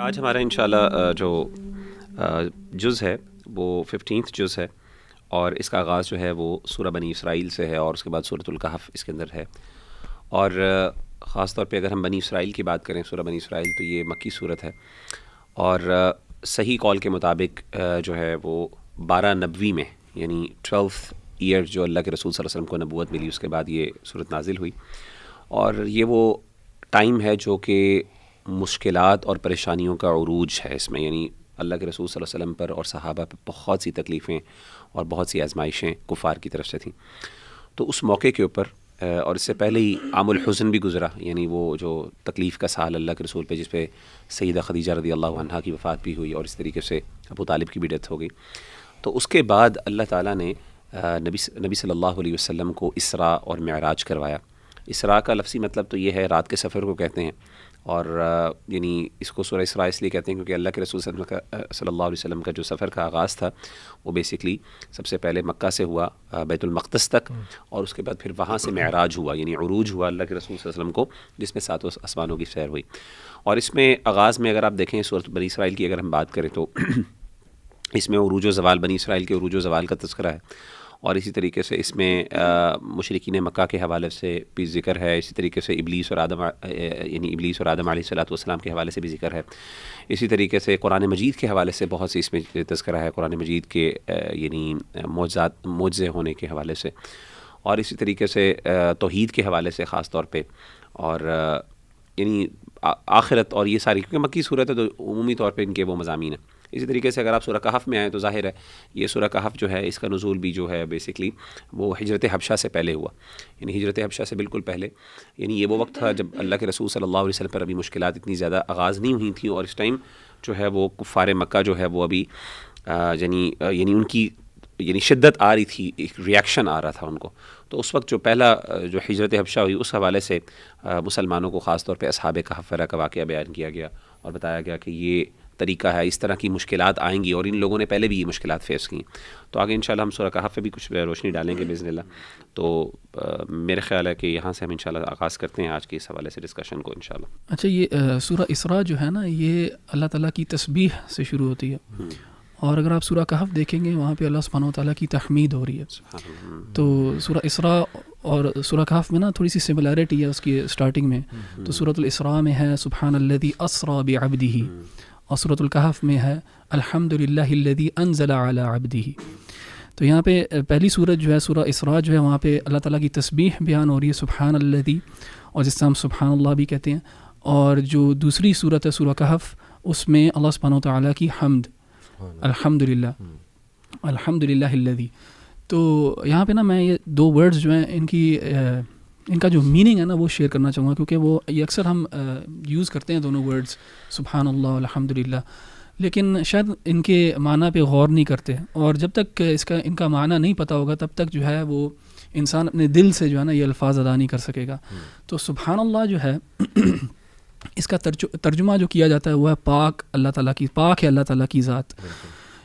آج ہمارا انشاءاللہ جو جز ہے وہ 15th جز ہے، اور اس کا آغاز جو ہے وہ سورہ بنی اسرائیل سے ہے، اور اس کے بعد سورۃ الکہف اس کے اندر ہے. اور خاص طور پہ اگر ہم بنی اسرائیل کی بات کریں، سورہ بنی اسرائیل، تو یہ مکی صورت ہے، اور صحیح قول کے مطابق جو ہے وہ 12 نبوی میں، یعنی 12th ایئر جو اللہ کے رسول صلی اللہ علیہ وسلم کو نبوت ملی، اس کے بعد یہ صورت نازل ہوئی. اور یہ وہ ٹائم ہے جو کہ مشکلات اور پریشانیوں کا عروج ہے اس میں، یعنی اللہ کے رسول صلی اللہ علیہ وسلم پر اور صحابہ پہ بہت سی تکلیفیں اور بہت سی آزمائشیں کفار کی طرف سے تھیں. تو اس موقع کے اوپر، اور اس سے پہلے ہی عام الحزن بھی گزرا، یعنی وہ جو تکلیف کا سال اللہ کے رسول پہ، جس پہ سیدہ خدیجہ رضی اللہ عنہا کی وفات بھی ہوئی، اور اس طریقے سے ابو طالب کی بھی ڈیتھ ہو گئی. تو اس کے بعد اللہ تعالیٰ نے نبی صلی اللہ علیہ وسلم کو اسراء اور معراج کروایا. اسراء کا لفظی مطلب تو یہ ہے رات کے سفر کو کہتے ہیں، اور یعنی اس کو سورہ اسراء اس لیے کہتے ہیں کیونکہ اللہ کے رسول صلی اللہ علیہ وسلم کا جو سفر کا آغاز تھا وہ بیسکلی سب سے پہلے مکہ سے ہوا بیت المقدس تک، اور اس کے بعد پھر وہاں سے معراج ہوا، یعنی عروج ہوا اللہ کے رسول صلی اللہ علیہ وسلم کو، جس میں 7 آسمانوں کی سیر ہوئی. اور اس میں آغاز میں اگر آپ دیکھیں سورۃ بنی اسرائیل کی اگر ہم بات کریں تو اس میں عروج و زوال، بنی اسرائیل کے عروج و زوال کا تذکرہ ہے، اور اسی طریقے سے اس میں مشرکین مکہ کے حوالے سے بھی ذکر ہے. اسی طریقے سے ابلیس اور آدم علیہ الصلوۃ والسلام کے حوالے سے بھی ذکر ہے. اسی طریقے سے قرآن مجید کے حوالے سے بہت سی اس میں تذکرہ ہے، قرآن مجید کے یعنی معجزے ہونے کے حوالے سے، اور اسی طریقے سے توحید کے حوالے سے خاص طور پہ، اور یعنی آخرت اور یہ ساری، کیونکہ مکی صورت ہے تو عمومی طور پہ ان کے وہ مضامین ہیں. اسی طریقے سے اگر آپ سورہ کہف میں آئیں تو ظاہر ہے یہ سورہ کہف جو ہے اس کا نزول بھی جو ہے بیسکلی وہ ہجرت حبشہ سے پہلے ہوا، یعنی ہجرت حبشہ سے بالکل پہلے، یعنی یہ وہ وقت تھا جب اللہ کے رسول صلی اللہ علیہ وسلم پر ابھی مشکلات اتنی زیادہ آغاز نہیں ہوئی تھیں، اور اس ٹائم جو ہے وہ کفار مکہ جو ہے وہ ابھی یعنی ان کی یعنی شدت آ رہی تھی، ایک ریاکشن آ رہا تھا ان کو. تو اس وقت جو پہلا جو ہجرت حبشہ ہوئی اس حوالے سے مسلمانوں کو خاص طور پہ اصحاب کہف کا واقعہ بیان کیا گیا، اور بتایا گیا کہ یہ طریقہ ہے، اس طرح کی مشکلات آئیں گی، اور ان لوگوں نے پہلے بھی یہ مشکلات فیس کی. تو آگے انشاءاللہ ہم سورہ کہف پہ بھی کچھ روشنی ڈالیں گے باذن اللہ. تو میرے خیال ہے کہ یہاں سے ہم انشاءاللہ آغاز کرتے ہیں آج کے اس حوالے سے ڈسکشن کو انشاءاللہ. اچھا، یہ سورہ اسراء جو ہے نا، یہ اللہ تعالیٰ کی تسبیح سے شروع ہوتی ہے، اور اگر آپ سورہ کہف دیکھیں گے وہاں پہ اللہ سبحانہ وتعالیٰ کی تحمید ہو رہی ہے. تو سورہ اسراء اور سورہ کہف میں نا تھوڑی سی سملیرٹی ہے اس کی اسٹارٹنگ میں. تو سورۃ الاسراء میں ہے سبحان الذی اسریٰ بعبدہ، اور سورۃ الکہف میں ہے الحمد للہ الذی انزل علی عبدہ. تو یہاں پہ پہلی سورت جو ہے سورہ اسراء جو ہے وہاں پہ اللہ تعالیٰ کی تسبیح بیان ہو رہی ہے، سبحان الذی، اور جس سے ہم سبحان اللہ بھی کہتے ہیں. اور جو دوسری سورت ہے سورہ کہف، اس میں اللہ سبحانہ وتعالیٰ کی حمد، الحمد للہ الذی. تو یہاں پہ نا میں یہ 2 ورڈز جو ہیں ان کا جو میننگ ہے نا وہ شیئر کرنا چاہوں گا، کیونکہ وہ یہ اکثر ہم یوز کرتے ہیں دونوں ورڈز سبحان اللہ الحمد للہ، لیکن شاید ان کے معنی پہ غور نہیں کرتے، اور جب تک ان کا معنی نہیں پتہ ہوگا تب تک جو ہے وہ انسان اپنے دل سے جو ہے نا یہ الفاظ ادا نہیں کر سکے گا. تو سبحان اللہ جو ہے اس کا ترجمہ جو کیا جاتا ہے وہ ہے پاک اللہ تعالیٰ کی، پاک ہے اللہ تعالیٰ کی ذات.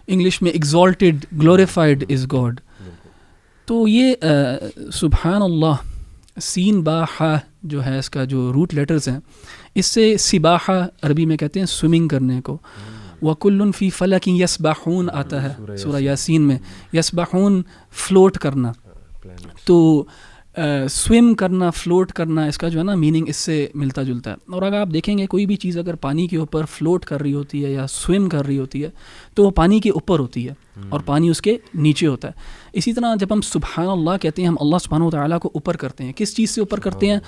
انگلش میں ایگزالٹڈ، گلوریفائڈ از گاڈ. تو یہ سبحان اللہ، سین با ہا جو ہے اس کا جو روٹ لیٹرز ہیں، اس سے سباحہ عربی میں کہتے ہیں سوئمنگ کرنے کو. وَكُلٌّ فِي فَلَكٍ يَسْبَحُونَ آتا ہے سورہ یاسین میں، یسبحون فلوٹ کرنا. تو سوئم کرنا، فلوٹ کرنا، اس کا جو ہے نا میننگ اس سے ملتا جلتا ہے. اور اگر آپ دیکھیں گے کوئی بھی چیز اگر پانی کے اوپر فلوٹ کر رہی ہوتی ہے یا سوئم کر رہی ہوتی ہے تو وہ پانی کے اوپر ہوتی ہے اور پانی اس کے نیچے ہوتا ہے. اسی طرح جب ہم سبحان اللہ کہتے ہیں، ہم اللہ سبحانہ وتعالیٰ کو اوپر کرتے ہیں. کس چیز سے اوپر کرتے ہیں؟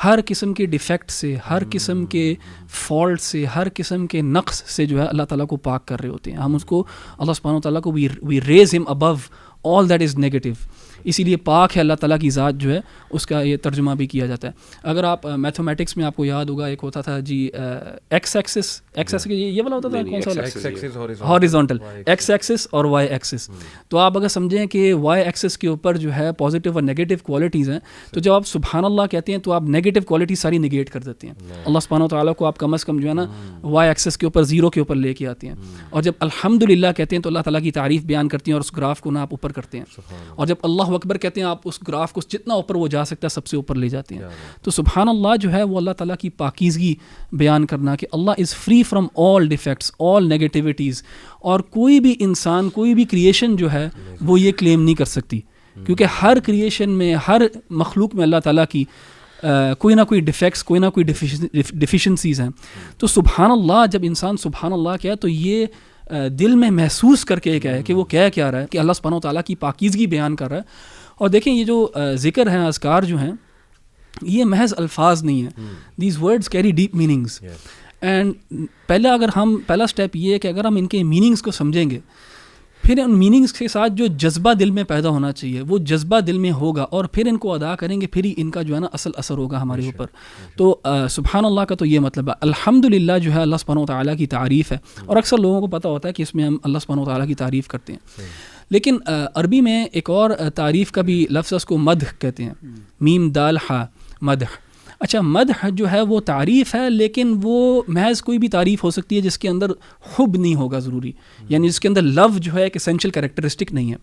ہر قسم کے ڈیفیکٹ سے، ہر قسم کے فالٹ سے، ہر قسم کے نقص سے جو ہے اللہ تعالیٰ کو پاک کر رہے ہوتے ہیں. ہم اس کو اللہ سبحانہ وتعالیٰ کو وی ریز ہم ابو آل دیٹ از نیگیٹو. اسی لیے پاک ہے اللہ تعالیٰ کی ذات جو ہے اس کا یہ ترجمہ بھی کیا جاتا ہے. اگر آپ میتھمیٹکس میں آپ کو یاد ہوگا ایک ہوتا تھا جی ایکس ایکسس یہ والا ہوتا تھا، کون سا والا؟ ہاریزونٹل، ایکس ایکسس اور وائی ایکسس. تو آپ اگر سمجھیں کہ وائی ایکسس کے اوپر جو ہے پازیٹیو اور نیگیٹو کوالٹیز ہیں، تو جب آپ سبحان اللہ کہتے ہیں تو آپ نیگیٹو کوالٹی ساری نگیٹ کر دیتے ہیں. اللہ سبحانہ وتعالیٰ کو آپ کم از کم جو ہے نا وائی ایکسس کے اوپر 0 کے اوپر لے کے آتے ہیں. اور جب الحمد للہ کہتے ہیں تو اللہ تعالیٰ کی تعریف بیان کرتے ہیں اور اس گراف کو نا آپ اوپر کرتے ہیں. اور جب اللہ اللہ اکبر کہتے ہیں آپ اس گراف کو جتنا اوپر وہ جا سکتا ہے سب سے اوپر لے جاتے ہیں. تو سبحان اللہ جو ہے وہ اللہ تعالیٰ کی پاکیزگی بیان کرنا کہ Allah is free from all defects, all negativities. اور کوئی بھی انسان, کوئی بھی کریشن جو ہے وہ یہ کلیم نہیں کر سکتی, کیونکہ ہر کریشن میں, ہر مخلوق میں اللہ تعالیٰ کی کوئی نہ کوئی ڈیفیکٹس, کوئی نہ کوئی ڈیفیشنسیز ہیں. تو سبحان اللہ جب انسان سبحان اللہ کہے تو یہ دل میں محسوس کر کے کہے کہ وہ کہہ کیا رہا ہے, کہ اللہ سبحانہ و تعالیٰ کی پاکیزگی بیان کر رہا ہے. اور دیکھیں یہ جو ذکر ہیں, اذکار جو ہیں, یہ محض الفاظ نہیں ہیں. These words carry deep meanings. And پہلا اسٹیپ یہ ہے کہ اگر ہم ان کے میننگز کو سمجھیں گے, پھر ان میننگز کے ساتھ جو جذبہ دل میں پیدا ہونا چاہیے وہ جذبہ دل میں ہوگا, اور پھر ان کو ادا کریں گے, پھر ہی ان کا جو ہے نا اصل اثر ہوگا ہمارے اوپر. تو سبحان اللہ کا تو یہ مطلب ہے. الحمدللہ جو ہے اللہ سبحانہ و تعالیٰ کی تعریف ہے, اور اکثر لوگوں کو پتہ ہوتا ہے کہ اس میں ہم اللہ سبحانہ و تعالیٰ کی تعریف کرتے ہیں. لیکن عربی میں ایک اور تعریف کا بھی لفظ, اس کو مدح کہتے ہیں, میم دال ہا, مدح. اچھا, مدح جو ہے وہ تعریف ہے, لیکن وہ محض کوئی بھی تعریف ہو سکتی ہے جس کے اندر حب نہیں ہوگا ضروری, یعنی جس کے اندر لو جو ہے ایک اسینشیل کریکٹرسٹک نہیں ہے.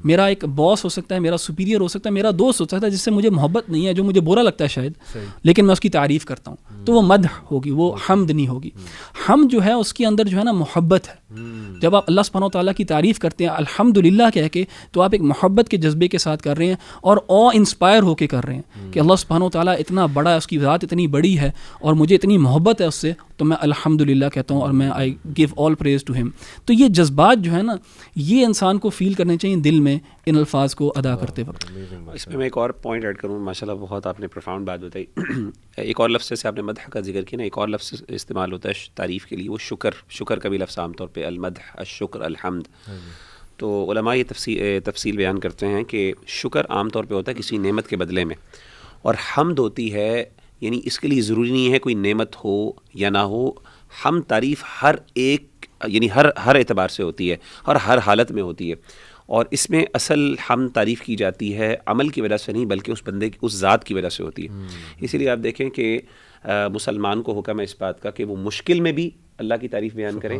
میرا ایک باس ہو سکتا ہے, میرا سپیریئر ہو سکتا ہے, میرا دوست ہو سکتا ہے جس سے مجھے محبت نہیں ہے, جو مجھے برا لگتا ہے شاید, لیکن میں اس کی تعریف کرتا ہوں, تو وہ مدح ہوگی, وہ حمد نہیں ہوگی. حمد جو ہے اس کے اندر جو ہے نا محبت ہے. جب آپ اللہ سبحانہ و تعالیٰ کی تعریف کرتے ہیں الحمدللہ کہہ کے, تو آپ ایک محبت کے جذبے کے ساتھ کر رہے ہیں, اور انسپائر ہو کے کر رہے ہیں کہ اللہ سبحانہ و تعالیٰ اتنا بڑا ہے, اس کی ذات اتنی بڑی ہے, اور مجھے اتنی محبت ہے اس سے, تو میں الحمدللہ کہتا ہوں, اور میں آئی گیو آل پریز ٹو ہم. تو یہ جذبات جو ہے نا, یہ انسان کو فیل کرنے چاہیے دل میں ان الفاظ کو ادا کرتے وقت. اس میں ایک اور پوائنٹ ایڈ کروں, ماشاءاللہ بہت آپ نے پروفاؤنڈ بات بتائی. ایک اور لفظ سے آپ نے مدح کا ذکر کیا نا, ایک اور لفظ استعمال ہوتا ہے تعریف کے لیے, وہ شکر کا بھی لفظ عام طور پہ المدح, الشکر, الحمد. تو علماء یہ تفصیل بیان کرتے ہیں کہ شکر عام طور پہ ہوتا ہے کسی نعمت کے بدلے میں, اور حمد ہوتی ہے, یعنی اس کے لیے ضروری نہیں ہے کوئی نعمت ہو یا نہ ہو, ہم تعریف ہر ایک, یعنی ہر اعتبار سے ہوتی ہے, اور ہر حالت میں ہوتی ہے. اور اس میں اصل ہم تعریف کی جاتی ہے عمل کی وجہ سے نہیں, بلکہ اس بندے کی, اس ذات کی وجہ سے ہوتی ہے. اسی لیے آپ دیکھیں کہ مسلمان کو حکم ہے اس بات کا کہ وہ مشکل میں بھی اللہ کی تعریف بیان کرے,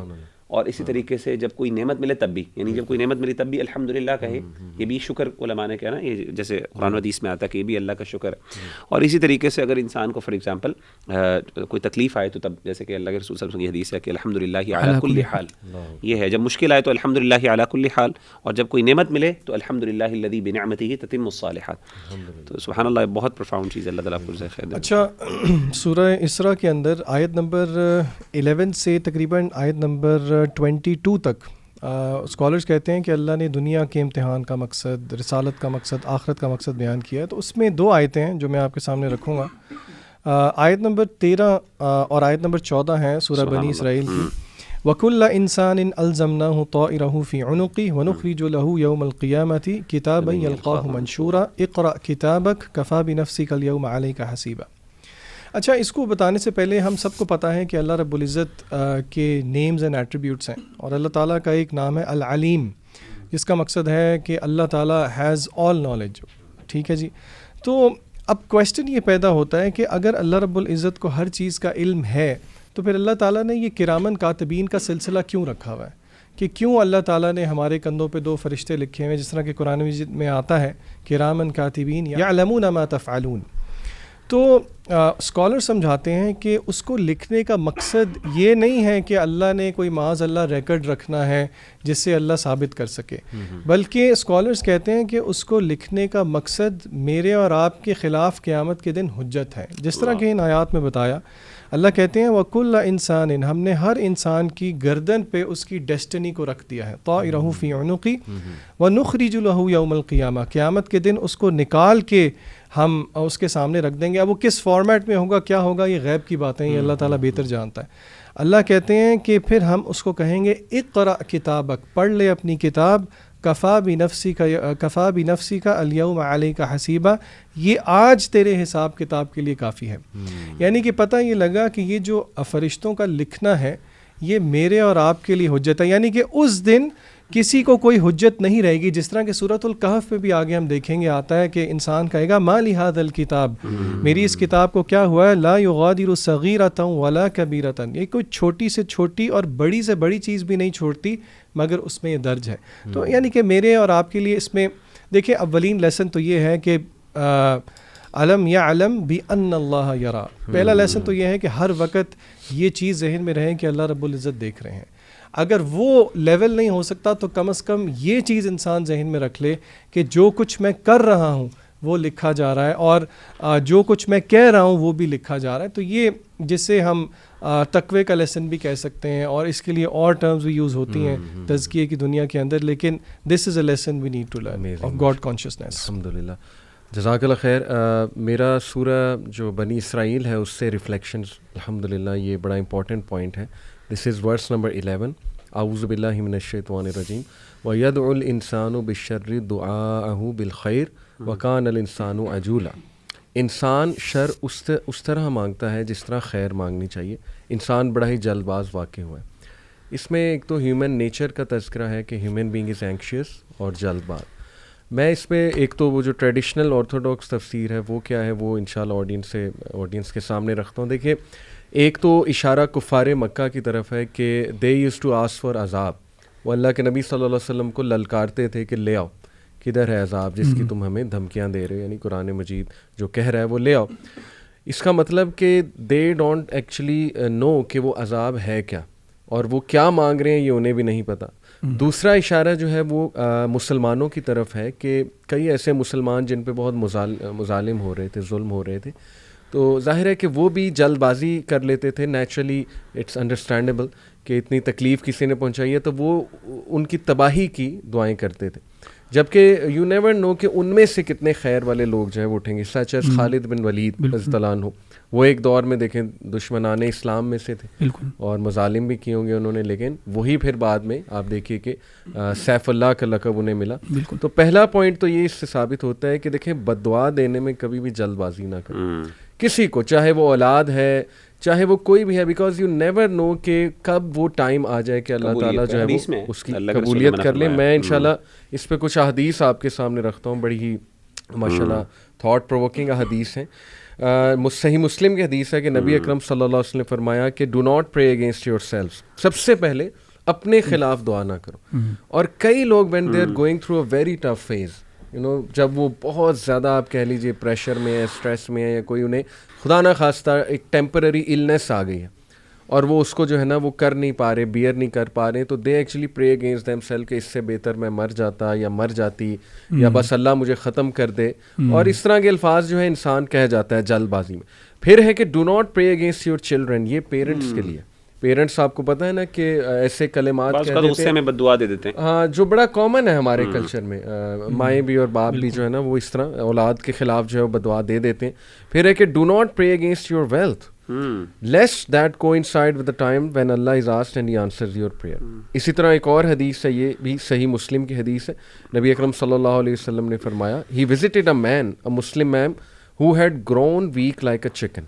اور اسی طریقے سے جب کوئی نعمت ملے تب بھی, یعنی جب کوئی نعمت ملی تب بھی الحمدللہ کہے. یہ بھی شکر علماء نے کہا نا, یہ جیسے قرآن و حدیث میں آتا ہے کہ یہ بھی اللہ کا شکر ہے. اور اسی طریقے سے اگر انسان کو فار ایگزامپل کوئی تکلیف آئے تو تب, جیسے کہ اللہ کے رسول صلی اللہ علیہ وسلم کی حدیث ہے کہ الحمدللہ علی کل حال, یہ ہے جب مشکل آئے تو الحمدللہ علی کل حال, اور جب کوئی نعمت ملے تو الحمدللہ الذی بنعمتہ تتم الصالحات. تو سبحان اللہ, بہت پروفاؤنڈ چیز ہے, اللہ تعالیٰ آپ کو جزائے خیر دے. اچھا, سورہ اسراء کے اندر آیت نمبر 11 سے تقریباً آیت نمبر 22 تک اسکالرز کہتے ہیں کہ اللہ نے دنیا کے امتحان کا مقصد, رسالت کا مقصد, آخرت کا مقصد بیان کیا ہے. تو اس میں 2 آیتیں ہیں جو میں آپ کے سامنے رکھوں گا. آیت نمبر 13 اور آیت نمبر 14 ہیں سورہ بنی اسرائیل کی. وَكُلَّ إِنسَانٍ أَلْزَمْنَاهُ طَائِرَهُ فِي عُنُقِهِ وَنُخْرِجُ لَهُ يَوْمَ الْقِيَامَةِ كِتَابًا يَلْقَاهُ مَنشُورًا اقْرَأْ كِتَابَكَ كَفَى بِنَفْسِكَ الْيَوْمَ عَلَيْكَ حَسِيبًا. اچھا, اس کو بتانے سے پہلے ہم سب کو پتہ ہے کہ اللہ رب العزت کے نیمز اینڈ ایٹریبیوٹس ہیں, اور اللہ تعالیٰ کا ایک نام ہے العلیم, جس کا مقصد ہے کہ اللہ تعالیٰ ہیز آل نالج. ٹھیک ہے جی. تو اب کویسچن یہ پیدا ہوتا ہے کہ اگر اللہ رب العزت کو ہر چیز کا علم ہے, تو پھر اللہ تعالیٰ نے یہ کرامن کاتبین کا سلسلہ کیوں رکھا ہوا ہے, کہ کیوں اللہ تعالیٰ نے ہمارے کندھوں پہ 2 فرشتے لکھے ہوئے, جس طرح کہ قرآن مجید میں آتا ہے کرامن کاتبین یعلمون ما تفعلون. تو اسکالر سمجھاتے ہیں کہ اس کو لکھنے کا مقصد یہ نہیں ہے کہ اللہ نے کوئی معاذ اللہ ریکارڈ رکھنا ہے جس سے اللہ ثابت کر سکے, بلکہ اسکالرز کہتے ہیں کہ اس کو لکھنے کا مقصد میرے اور آپ کے خلاف قیامت کے دن حجت ہے. جس طرح کہ ان آیات میں بتایا, اللہ کہتے ہیں وَكُلَّ إِنسَانٍ, ہم نے ہر انسان کی گردن پہ اس کی ڈیسٹنی کو رکھ دیا ہے, طَائِرَهُ فِي عُنُقِهِ وَنُخْرِجُ لَهُ يَوْمَ الْقِيَامَةِ, قیامت کے دن اس کو نکال کے ہم اس کے سامنے رکھ دیں گے. اب وہ کس فارمیٹ میں ہوگا, کیا ہوگا, یہ غیب کی باتیں, یہ اللہ تعالیٰ بہتر جانتا ہے. اللہ کہتے ہیں کہ پھر ہم اس کو کہیں گے اقرأ کتابک, پڑھ لے اپنی کتاب, کفا بنفسی کا الیوم علیک حسیبا, یہ آج تیرے حساب کتاب کے لیے کافی ہے. یعنی کہ پتہ یہ لگا کہ یہ جو فرشتوں کا لکھنا ہے یہ میرے اور آپ کے لیے حجت ہے, یعنی کہ اس دن کسی کو کوئی حجت نہیں رہے گی. جس طرح کہ سورۃ الکہف پہ بھی آگے ہم دیکھیں گے آتا ہے کہ انسان کہے گا ما لہذا الکتاب, میری اس کتاب کو کیا ہوا ہے, لا یغادر صغیرۃ ولا کبیرۃ, یہ کوئی چھوٹی سے چھوٹی اور بڑی سے بڑی چیز بھی نہیں چھوڑتی مگر اس میں یہ درج ہے. تو یعنی کہ میرے اور آپ کے لیے اس میں دیکھیں اولین لیسن تو یہ ہے کہ علم یعلم بأن اللہ یرا. پہلا لیسن تو یہ ہے کہ ہر وقت یہ چیز ذہن میں رہے کہ اللہ رب العزت دیکھ رہے ہیں. اگر وہ لیول نہیں ہو سکتا تو کم از کم یہ چیز انسان ذہن میں رکھ لے کہ جو کچھ میں کر رہا ہوں وہ لکھا جا رہا ہے اور جو کچھ میں کہہ رہا ہوں وہ بھی لکھا جا رہا ہے. تو یہ جسے ہم تقوی کا لیسن بھی کہہ سکتے ہیں, اور اس کے لیے اور ٹرمز بھی یوز ہوتی ہیں تزکیے کی دنیا کے اندر, لیکن this is a lesson we need to learn of God consciousness. الحمدللہ, جزاک اللہ خیر. میرا سورہ جو بنی اسرائیل ہے اس سے ریفلیکشنز الحمدللہ یہ بڑا امپورٹنٹ پوائنٹ ہے. دس از ورس نمبر 11. اعوذ باللہ من الشیطان الرجیم وَيَدْعُ الْإِنسَانُ بِالشَّرِّ دُعَاءَهُ بِالْخَيْرِ وَكَانَ الْإِنسَانُ عَجُولًا. انسان شر اس طرح مانگتا ہے جس طرح خیر مانگنی چاہیے. انسان بڑا ہی جلد باز واقع ہوا ہے. اس میں ایک تو ہیومن نیچر کا تذکرہ ہے کہ ہیومن بینگ از اینکشیس اور جلد باز. میں اس پہ ایک تو وہ جو ٹریڈیشنل آرتھوڈاکس تفسیر ہے وہ کیا ہے وہ انشاءاللہ آڈینس کے سامنے رکھتا ہوں. دیکھیے, ایک تو اشارہ کفار مکہ کی طرف ہے کہ they use to ask for عذاب. وہ اللہ کے نبی صلی اللہ علیہ وسلم کو للکارتے تھے کہ لے آؤ, کدھر ہے عذاب جس کی تم ہمیں دھمکیاں دے رہے ہو, یعنی قرآن مجید جو کہہ رہا ہے وہ لے آؤ. اس کا مطلب کہ دے ڈونٹ ایکچولی نو کہ وہ عذاب ہے کیا, اور وہ کیا مانگ رہے ہیں یہ انہیں بھی نہیں پتہ. دوسرا اشارہ جو ہے وہ مسلمانوں کی طرف ہے کہ کئی ایسے مسلمان جن پہ بہت مظالم ہو رہے تھے, ظلم ہو رہے تھے, تو ظاہر ہے کہ وہ بھی جلد بازی کر لیتے تھے. نیچرلی اٹس انڈرسٹینڈیبل کہ اتنی تکلیف کسی نے پہنچائی ہے تو وہ ان کی تباہی کی دعائیں کرتے تھے. جبکہ یو نیور نو کہ ان میں سے کتنے خیر والے لوگ جو ہے وہ اٹھیں گے. سچ ایز خالد بن ولید رضی اللہ عنہ, وہ ایک دور میں دیکھیں دشمنان اسلام میں سے تھے اور مظالم بھی کیے ہوں گے انہوں نے, لیکن وہی پھر بعد میں آپ دیکھیے کہ سیف اللہ کا لقب انہیں ملا. تو پہلا پوائنٹ تو یہ اس سے ثابت ہوتا ہے کہ دیکھیں بد دعا دینے میں کبھی بھی جلد بازی نہ کریں کسی کو, چاہے وہ اولاد ہے چاہے وہ کوئی بھی ہے, بیکاز یو نیور نو کہ کب وہ ٹائم آ جائے کہ اللہ تعالیٰ جو ہے وہ اس کی قبولیت کر لے. میں انشاءاللہ اس پہ کچھ احادیث آپ کے سامنے رکھتا ہوں, بڑی ہی ماشاءاللہ تھاٹ پرووکنگ احادیث ہیں. صحیح مسلم کی حدیث ہے کہ نبی اکرم صلی اللہ علیہ وسلم نے فرمایا کہ ڈو ناٹ پرے اگینسٹ یور سیلف. سب سے پہلے اپنے خلاف دعا نہ کرو. اور کئی لوگ when they are going through a very tough phase, جب وہ بہت زیادہ آپ کہہ لیجیے پریشر میں ہے, اسٹریس میں ہے, یا کوئی انہیں خدا نہ خواستہ ایک ٹیمپرری النس آ گئی ہے اور وہ اس کو جو ہے نا وہ کر نہیں پا رہے, بیئر نہیں کر پا رہے, تو دے ایکچولی پرے اگینسٹ دیم سیلف کہ اس سے بہتر میں مر جاتا یا مر جاتی, یا بس اللہ مجھے ختم کر دے. اور اس طرح کے الفاظ جو ہے انسان کہہ جاتا ہے جلد بازی میں. پھر ہے کہ ڈو ناٹ پرے اگینسٹ یور چلڈرن. یہ پیرنٹس کے لیے, پیرنٹس آپ کو پتہ ہے نا کہ ایسے کلمات کہہ دیتے ہیں, بد دعا دے دیتے ہیں, ہاں, جو بڑا کامن ہے ہمارے کلچر میں. مائیں بھی اور باپ بھی جو ہے نا وہ اس طرح اولاد کے خلاف جو ہے بد دعا دے دیتے ہیں. پھر ہے کہ ڈو ناٹ پرے against your wealth least that coincide with the time when Allah is asked and he answers your prayer. اسی طرح ایک اور حدیث ہے, یہ بھی صحیح مسلم کی حدیث ہے. نبی اکرم صلی اللہ علیہ وسلم نے فرمایا, he visited a man, a Muslim man who had grown weak like a chicken.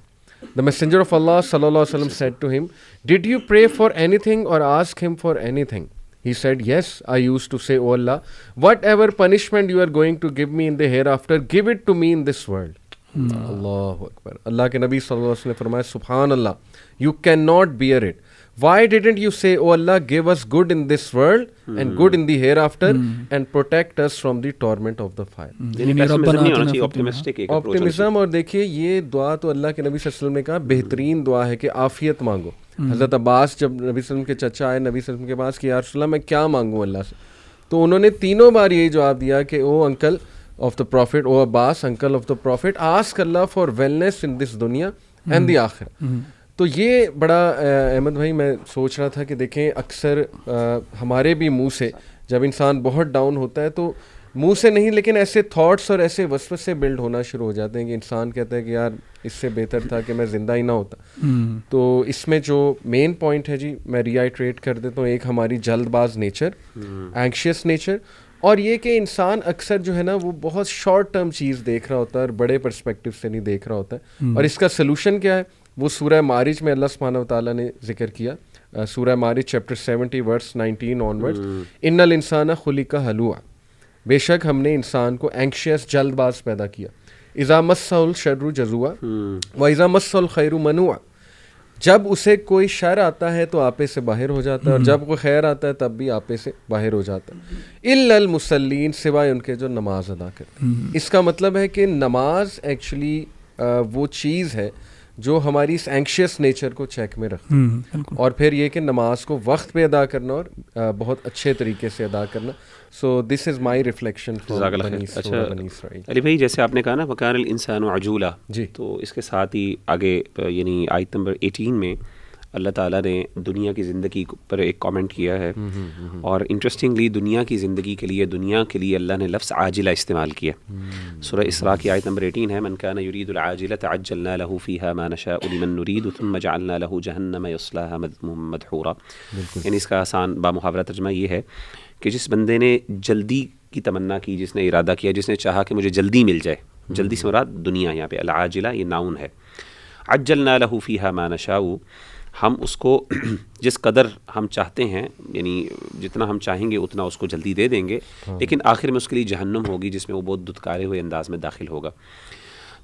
The messenger of Allah sallallahu alaihi wasallam said to him, did you pray for anything or ask him for anything? He said, yes, I used to say, oh Allah, whatever punishment you are going to give me in the hereafter, give it to me in this world. Allahu Akbar. Allah ke Nabi sallallahu alaihi wasallam ne farmaya, subhanallah, you cannot bear it. Why didn't you say, oh Allah, give us good in this world and good in the hereafter and protect us from the torment of the fire. Optimism. اور دیکھیے یہ دعا تو اللہ کے نبی صلی اللہ علیہ وسلم نے کہا بہترین دعا ہے کہ عافیت مانگو. حضرت عباس جب نبی صلی اللہ علیہ وسلم کے چچا آئے نبی صلی اللہ علیہ وسلم کے پاس کہ یا رسول اللہ میں کیا مانگوں اللہ سے, تو انہوں نے تینوں بار یہی جواب دیا کہ O uncle of the prophet, O Abbas uncle of the prophet, ask Allah for wellness in this دنیا اینڈ دی آخرہ. تو یہ بڑا احمد بھائی میں سوچ رہا تھا کہ دیکھیں اکثر ہمارے بھی منہ سے جب انسان بہت ڈاؤن ہوتا ہے تو منہ سے نہیں لیکن ایسے تھاٹس اور ایسے وسوسے بلڈ ہونا شروع ہو جاتے ہیں کہ انسان کہتا ہے کہ یار اس سے بہتر تھا کہ میں زندہ ہی نہ ہوتا. تو اس میں جو مین پوائنٹ ہے جی میں ری آئیٹریٹ کر دیتا ہوں, ایک ہماری جلد باز نیچر, اینکشیس نیچر, اور یہ کہ انسان اکثر جو ہے نا وہ بہت شارٹ ٹرم چیز دیکھ رہا ہوتا ہے اور بڑے پرسپیکٹیو سے نہیں دیکھ رہا ہوتا ہے. اور اس کا سلوشن کیا ہے وہ سورہ معارج میں اللہ سبحانہ و تعالیٰ نے ذکر کیا. سورہ معارج چیپٹر 70 ورس 19 آنورڈ, ان الانسان خلق ہلوعا, بے شک ہم نے انسان کو اینکشیس جلد باز پیدا کیا. اذا مسہ الشر جزوعا و اذا مسہ الخیر منوعا, جب اسے کوئی شر آتا ہے تو آپے سے باہر ہو جاتا ہے، اور جب کوئی خیر آتا ہے تب بھی آپے سے باہر ہو جاتا ہے، الا المصلین، سوائے ان کے جو نماز ادا کرتے ہیں۔ اس کا مطلب ہے کہ نماز ایکچولی وہ چیز ہے جو ہماری اس اینکشیس نیچر کو چیک میں رکھتی ہے، اور پھر یہ کہ نماز کو وقت پہ ادا کرنا اور بہت اچھے طریقے سے ادا کرنا۔ سو دس از مائی ریفلیکشن فرام بنی اسرائیل۔ علی بھائی جیسے آپ نے کہا نا وَكَانَ الْإِنسَانُ عَجُولًا، جی، تو اس کے ساتھ ہی آگے یعنی آیت نمبر 18 میں اللہ تعالیٰ نے دنیا کی زندگی پر ایک کامنٹ کیا ہے، اور انٹرسٹنگلی دنیا کی زندگی کے لیے اللہ نے لفظ عاجلہ استعمال کیا۔ سورہ اسراء کی آیت نمبر 18 ہے، من کان یرید العاجلۃ عجلنا له فیہا ما نشاء لمن نرید ثم جعلنا له جہنم یصلاها مذموما مدحورا۔ یعنی اس کا آسان بامحاورہ ترجمہ یہ ہے کہ جس بندے نے جلدی کی تمنا کی، جس نے ارادہ کیا، جس نے چاہا کہ مجھے جلدی مل جائے، جلدی سے مراد دنیا، یہاں پہ العاجلہ یہ ناؤن ہے، عجلنا له فیہا ما نشاء، ہم اس کو جس قدر ہم چاہتے ہیں، یعنی جتنا ہم چاہیں گے اتنا اس کو جلدی دے دیں گے، لیکن آخر میں اس کے لیے جہنم ہوگی جس میں وہ بہت دھتکارے ہوئے انداز میں داخل ہوگا۔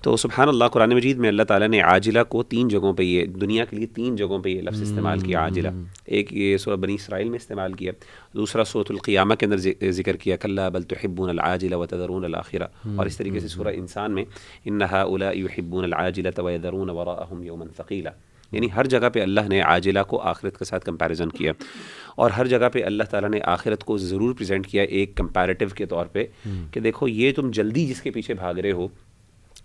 تو سبحان اللہ، قرآن مجید میں اللہ تعالیٰ نے عاجلہ کو 3 جگہوں پہ، یہ دنیا کے لیے 3 جگہوں پہ یہ لفظ استعمال کیا عاجلہ۔ ایک یہ سورہ بنی اسرائیل میں استعمال کیا، دوسرا سورۃ القیامہ کے اندر ذکر کیا کلا بل تحبون العاجلہ وتذرون الآخرہ، اور اس طریقے سے سورہ انسان میں ان ہؤلاء یحبون العاجلۃ ویذرون وراءہم یوما ثقیلا۔ یعنی ہر جگہ پہ اللہ نے عاجلہ کو آخرت کے ساتھ کمپیریزن کیا، اور ہر جگہ پہ اللہ تعالیٰ نے آخرت کو ضرور پریزنٹ کیا ایک کمپیریٹیو کے طور پہ کہ دیکھو یہ تم جلدی جس کے پیچھے بھاگ رہے ہو،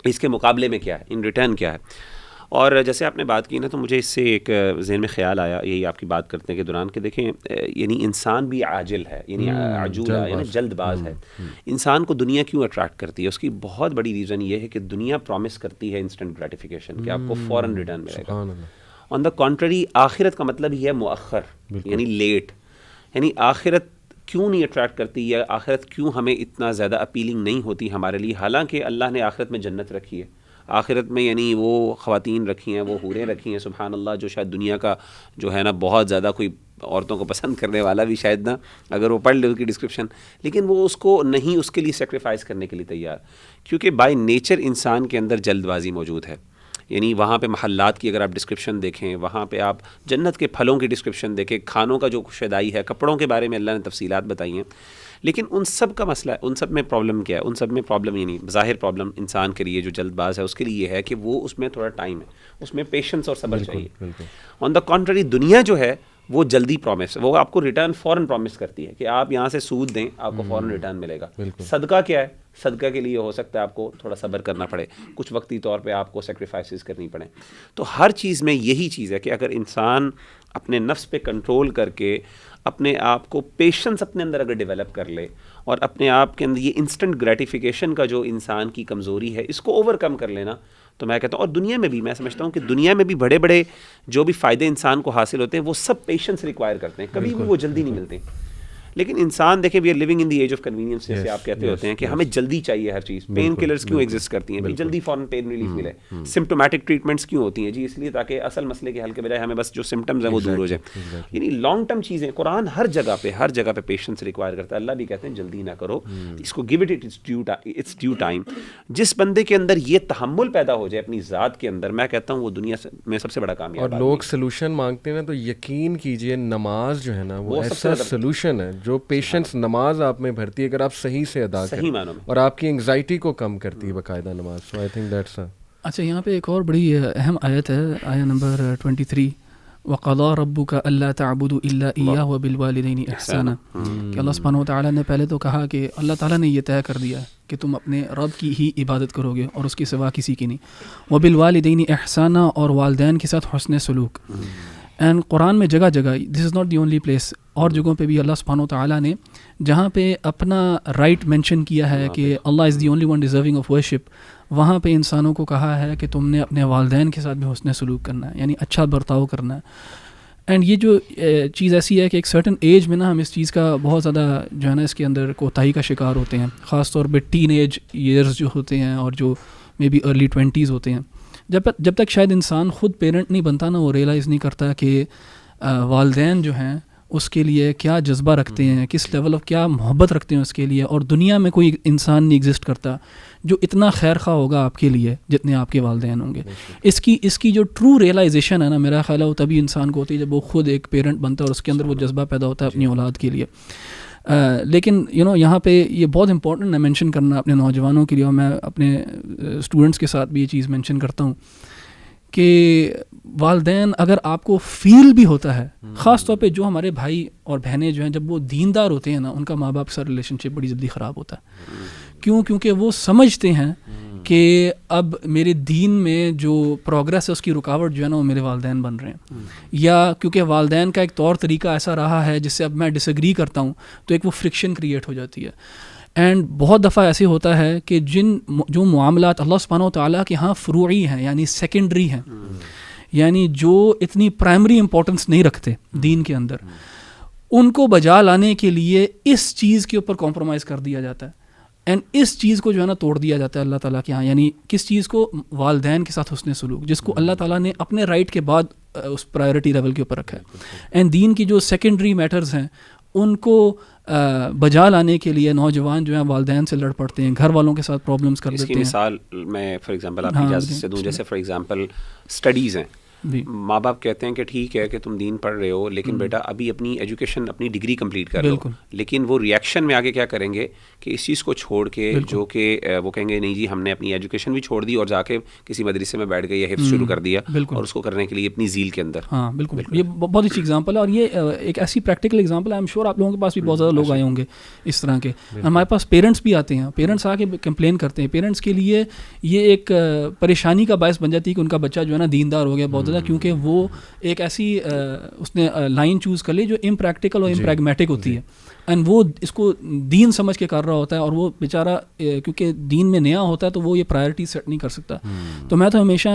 اس کے مقابلے میں کیا ہے، ان ریٹرن کیا ہے۔ اور جیسے آپ نے بات کی نا، تو مجھے اس سے ایک ذہن میں خیال آیا، یہی آپ کی بات کرنے کے دوران، کہ دیکھیں یعنی انسان بھی عاجل ہے، یعنی عجولہ یعنی جلد باز ہے۔ انسان کو دنیا کیوں اٹریکٹ کرتی ہے؟ اس کی بہت بڑی ریزن یہ ہے کہ دنیا پرومس کرتی ہے انسٹنٹ گریٹیفیکیشن، کہ آپ کو فوراً ریٹرن ملے گا۔ آن دا کنٹری آخرت کا مطلب ہی ہے مؤخر، یعنی لیٹ۔ یعنی آخرت کیوں نہیں اٹریکٹ کرتی، یا آخرت کیوں ہمیں اتنا زیادہ اپیلنگ نہیں ہوتی ہمارے لیے، حالانکہ اللہ نے آخرت میں جنت رکھی ہے، آخرت میں یعنی وہ خواتین رکھی ہیں، وہ حوریں رکھی ہیں، سبحان اللہ، جو شاید دنیا کا جو ہے نا بہت زیادہ کوئی عورتوں کو پسند کرنے والا بھی شاید نہ، اگر وہ پڑھ لے اس کی ڈسکرپشن، لیکن وہ اس کو نہیں، اس کے لیے سیکریفائز کرنے کے لیے تیار، کیونکہ بائی نیچر انسان کے اندر جلد بازی موجود ہے۔ یعنی وہاں پہ محلات کی اگر آپ ڈسکرپشن دیکھیں، وہاں پہ آپ جنت کے پھلوں کی ڈسکرپشن دیکھیں، کھانوں کا جو شیدائی ہے، کپڑوں کے بارے میں اللہ نے تفصیلات بتائی ہیں، لیکن ان سب کا مسئلہ، ان سب میں پرابلم کیا ہے؟ ان سب میں پرابلم یعنی ظاہر پرابلم انسان کے لیے جو جلد باز ہے اس کے لیے یہ ہے کہ وہ اس میں تھوڑا ٹائم ہے، اس میں پیشنس اور صبر چاہیے۔ آن دا کنٹری دنیا جو ہے وہ جلدی پرومس، وہ آپ کو ریٹرن فوراً پرومس کرتی ہے کہ آپ یہاں سے سود دیں آپ کو فوراً ریٹرن ملے گا۔ صدقہ کیا ہے؟ صدقہ کے لیے ہو سکتا ہے آپ کو تھوڑا صبر کرنا پڑے، کچھ وقتی طور پہ آپ کو سیکریفائسز کرنی پڑیں۔ تو ہر چیز میں یہی چیز ہے کہ اگر انسان اپنے نفس پہ کنٹرول کر کے اپنے آپ کو پیشنس اپنے اندر اگر ڈیولپ کر لے، اور اپنے آپ کے اندر یہ انسٹنٹ گریٹیفیکیشن کا جو انسان کی کمزوری ہے اس کو اوور کم کر لینا، تو میں کہتا ہوں، اور دنیا میں بھی میں سمجھتا ہوں کہ دنیا میں بھی بڑے بڑے جو بھی فائدے انسان کو حاصل ہوتے ہیں وہ سب پیشنس ریکوائر کرتے ہیں، کبھی بھی وہ جلدی نہیں ملتے۔ لیکن انسان دیکھیں، we are living in the age of convenience, جیسے آپ کہتے ہوتے ہیں کہ ہمیں جلدی چاہیے ہر چیز۔ پین کلرز کیوں ایگزسٹ کرتی ہیں؟ جلدی فوراً پین ریلیف ملے۔ سمپٹومیٹک ٹریٹمنٹس کیوں ہوتی ہیں؟ جی اس لیے تاکہ اصل مسئلے کے حل کے بجائے ہمیں بس جو سمٹمز ہیں وہ دور ہو جائیں۔ یعنی لانگ ٹرم چیزیں، قرآن ہر جگہ پہ پیشنس ریکوائر کرتا ہے۔ اللہ بھی کہتے ہیں جلدی نہ کرو، اس کو give it its due time. جس بندے کے اندر یہ تحمل پیدا ہو جائے اپنی ذات کے اندر، میں کہتا ہوں وہ دنیا میں سب سے بڑا کامیاب۔ اور لوگ سلوشن مانگتے ہیں تو یقین کیجئے نماز جو ہے نا وہ ایسا سلوشن ہے جو پیشنس نماز آپ میں بھرتی ہے اگر آپ صحیح سے ادا کریں، اور آپ کی انگزائٹی کو کم کرتی ہے باقاعدہ نماز۔ سو آئی تھنک دیٹس اچھا، یہاں پہ ایک اور بڑی اہم آیت ہے، آیت نمبر 23، وَقَضَىٰ رَبُّكَ أَلَّا تَعْبُدُوا إِلَّا إِيَّاهُ وَبِالْوَالِدَيْنِ إِحْسَانًا، کہ اللہ سبحانہ وتعالیٰ نے پہلے تو کہا کہ اللہ تعالیٰ نے یہ طے کر دیا کہ تم اپنے رب کی ہی عبادت کرو گے اور اس کے سوا کسی کی نہیں، وَبِالْوَالِدَيْنِ إِحْسَانًا، اور والدین کے ساتھ حسن سلوک۔ اینڈ قرآن میں جگہ جگہ، this is not the only place, اور جگہوں پہ بھی اللہ سبحانہ وتعالیٰ نے جہاں پہ اپنا رائٹ مینشن کیا ہے کہ Allah is the only one deserving of worship, وہاں پہ انسانوں کو کہا ہے کہ تم نے اپنے والدین کے ساتھ بھی حسن سلوک کرنا ہے، یعنی اچھا برتاؤ کرنا ہے۔ اینڈ یہ جو چیز ایسی ہے کہ ایک سرٹن ایج میں نا ہم اس چیز کا بہت زیادہ جو ہے نا اس کے اندر کوتاہی کا شکار ہوتے ہیں، خاص طور پہ ٹین ایج ایئرز جو ہوتے ہیں اور جو مے بی ارلی 20s ہوتے ہیں۔ جب تک شاید انسان خود پیرنٹ نہیں بنتا نا، وہ ریئلائز نہیں کرتا کہ والدین جو ہیں اس کے لیے کیا جذبہ رکھتے ہیں, کس لیول آف کیا محبت رکھتے ہیں اس کے لیے, اور دنیا میں کوئی انسان نہیں ایگزسٹ کرتا جو اتنا خیر خواہ ہوگا آپ کے لیے جتنے آپ کے والدین ہوں گے. اس کی جو ٹرو ریئلائزیشن ہے نا, میرا خیال ہے وہ تبھی انسان کو ہوتی ہے جب وہ خود ایک پیرنٹ بنتا ہے اور اس کے اندر وہ جذبہ پیدا ہوتا ہے اپنی اولاد کے لیے. لیکن یہاں پہ یہ بہت امپورٹنٹ ہے مینشن کرنا اپنے نوجوانوں کے لیے, اور میں اپنے اسٹوڈنٹس کے ساتھ بھی یہ چیز مینشن کرتا ہوں کہ والدین اگر آپ کو فیل بھی ہوتا ہے, خاص طور پہ جو ہمارے بھائی اور بہنیں جو ہیں جب وہ دیندار ہوتے ہیں نا, ان کا ماں باپ کے ساتھ ریلیشن شپ بڑی جلدی خراب ہوتا ہے. کیوں؟ کیونکہ وہ سمجھتے ہیں کہ اب میرے دین میں جو پروگریس ہے اس کی رکاوٹ جو ہے نا وہ میرے والدین بن رہے ہیں, یا کیونکہ والدین کا ایک طور طریقہ ایسا رہا ہے جس سے اب میں ڈس ایگری کرتا ہوں تو ایک وہ فرکشن کریٹ ہو جاتی ہے. اینڈ بہت دفعہ ایسے ہوتا ہے کہ جو معاملات اللہ سبحانہ و تعالیٰ کے ہاں فروعی ہیں یعنی سیکنڈری ہیں, یعنی جو اتنی پرائمری امپورٹنس نہیں رکھتے دین کے اندر, ان کو بجا لانے کے لیے اس چیز کے اوپر کمپرومائز کر دیا جاتا ہے, اینڈ اس چیز کو جو ہے نا توڑ دیا جاتا ہے اللہ تعالیٰ کے ہاں. یعنی کس چیز کو؟ والدین کے ساتھ حسن سلوک, جس کو اللہ تعالیٰ نے اپنے رائٹ کے بعد اس پرائیورٹی لیول کے اوپر رکھا ہے. اینڈ دین کی جو سیکنڈری میٹرز ہیں ان کو بجا لانے کے لیے نوجوان جو ہیں والدین سے لڑ پڑتے ہیں, گھر والوں کے ساتھ پرابلمس کر دیتے ہیں. اس کی مثال میں فار ایگزامپل آپ کی اجازت سے دوں, جیسے فار ایگزامپل اسٹڈیز ہیں, ماں باپ کہتے ہیں کہ ٹھیک ہے کہ تم دین پڑھ رہے ہو لیکن بیٹا ابھی اپنی ایجوکیشن اپنی ڈگری کمپلیٹ کر لو, لیکن وہ ریئیکشن میں آگے کیا کریں گے کہ اس چیز کو چھوڑ کے جو کہ وہ کہیں گے نہیں جی ہم نے اپنی ایجوکیشن بھی چھوڑ دی اور جا کے کسی مدرسے میں بیٹھ گئے یا حفظ شروع کر دیا, اور اس کو کرنے کے لیے اپنی ذیل کے اندر. ہاں بالکل, یہ بہت اچھی ایگزامپل ہے, اور یہ ایک ایسی پریکٹیکل ایگزامپل ہے. آئی ایم شیور آپ لوگوں کے پاس بھی بہت زیادہ لوگ آئے ہوں گے اس طرح کے. ہمارے پاس پیرنٹس بھی آتے ہیں, پیرنٹس آ کے کمپلین کرتے ہیں. پیرنٹس کے لیے یہ ایک پریشانی کا باعث بن جاتی ہے کہ ان کا بچہ جو ہے نا دیندار ہو گیا بہت زیادہ, کیونکہ وہ ایک ایسی اس نے لائن چوز کر لی جو امپریکٹیکل اور امپریگمیٹک ہوتی ہے, اینڈ وہ اس کو دین سمجھ کے کر رہا ہوتا ہے, اور وہ بیچارہ کیونکہ دین میں نیا ہوتا ہے تو وہ یہ پرائرٹی سیٹ نہیں کر سکتا. تو میں تو ہمیشہ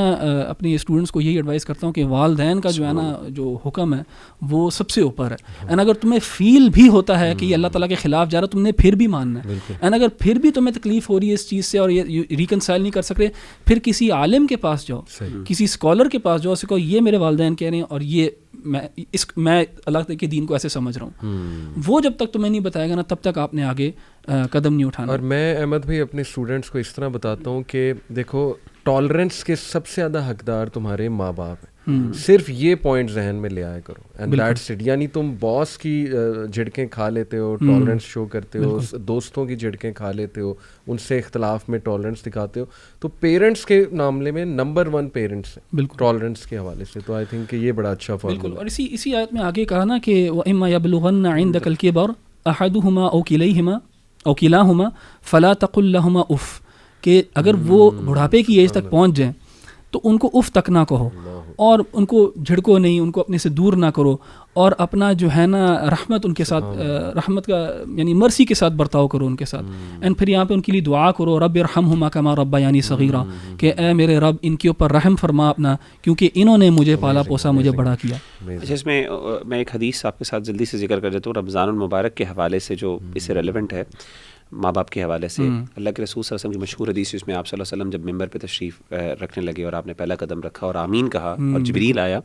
اپنے اسٹوڈنٹس کو یہی ایڈوائز کرتا ہوں کہ والدین کا جو ہے نا جو حکم ہے وہ سب سے اوپر ہے. اینڈ اگر تمہیں فیل بھی ہوتا ہے کہ یہ اللہ تعالیٰ کے خلاف جا رہا ہے, تم نے پھر بھی ماننا ہے. اینڈ اگر پھر بھی تمہیں تکلیف ہو رہی ہے اس چیز سے اور یہ ریکنسائل نہیں کر سک رہے, پھر کسی عالم کے پاس جاؤ, کسی اسکالر کے پاس جاؤ, اسے کہو یہ میرے والدین کہہ رہے ہیں اور یہ میں اللہ کے دین کو ایسے سمجھ رہا ہوں. وہ جب تک تمہیں نہیں بتائے گا نا تب تک آپ نے آگے قدم نہیں اٹھانا. اور میں احمد بھائی اپنے اسٹوڈنٹس کو اس طرح بتاتا ہوں کہ دیکھو ٹالرنس کے سب سے زیادہ حقدار تمہارے ماں باپ ہیں, صرف یہ پوائنٹ ذہن میں لے آیا کرو, اینڈ دیٹس اٹ. یعنی تم باس کی جھڑکیں کھا لیتے ہو, ٹالرنس شو کرتے ہو, دوستوں کی جھڑکیں کھا لیتے ہو, ان سے اختلاف میں ٹالرنس دکھاتے ہو, تو پیرنٹس کے معاملے میں نمبر 1 پیرنٹس ہیں ٹالرنس کے حوالے سے. تو آئی تھنک کہ یہ بڑا اچھا فارمولا. بالکل, اور اسی آیت میں آگے کہا نا کہ وَإِمَّا يَبْلُغَنَّ عِندَكَ الْكِبَرَ أَحَدُهُمَا أَوْ كِلَيْهِمَا أَوْ كِلَاهُمَا فَلَا تَقُل لَّهُمَا اُف, کہ اگر وہ بڑھاپے کی ایج تک پہنچ جائیں تو ان کو اف تک نہ کہو, اور ان کو جھڑکو نہیں, ان کو اپنے سے دور نہ کرو, اور اپنا جو ہے نا رحمت ان کے ساتھ, رحمت کا یعنی مرسی کے ساتھ برتاؤ کرو ان کے ساتھ. اینڈ پھر یہاں پہ ان کے لیے دعا کرو, رب ارحمہما کما ربیانی صغیرا, کہ اے میرے رب ان کے اوپر رحم فرما اپنا, کیونکہ انہوں نے مجھے پالا پوسا, مجھے بڑا کیا. جس میں میں ایک حدیث آپ کے ساتھ جلدی سے ذکر کر دیتا ہوں رمضان المبارک کے حوالے سے, جو اس سے ریلیونٹ ہے ماں باپ کے حوالے سے. اللہ کے رسول صلی اللہ علیہ وسلم کی مشہور حدیث اس میں آپ صلی اللہ علیہ وسلم جب ممبر پہ تشریف رکھنے لگے اور آپ نے پہلا قدم رکھا اور آمین کہا اور جبریل آیا,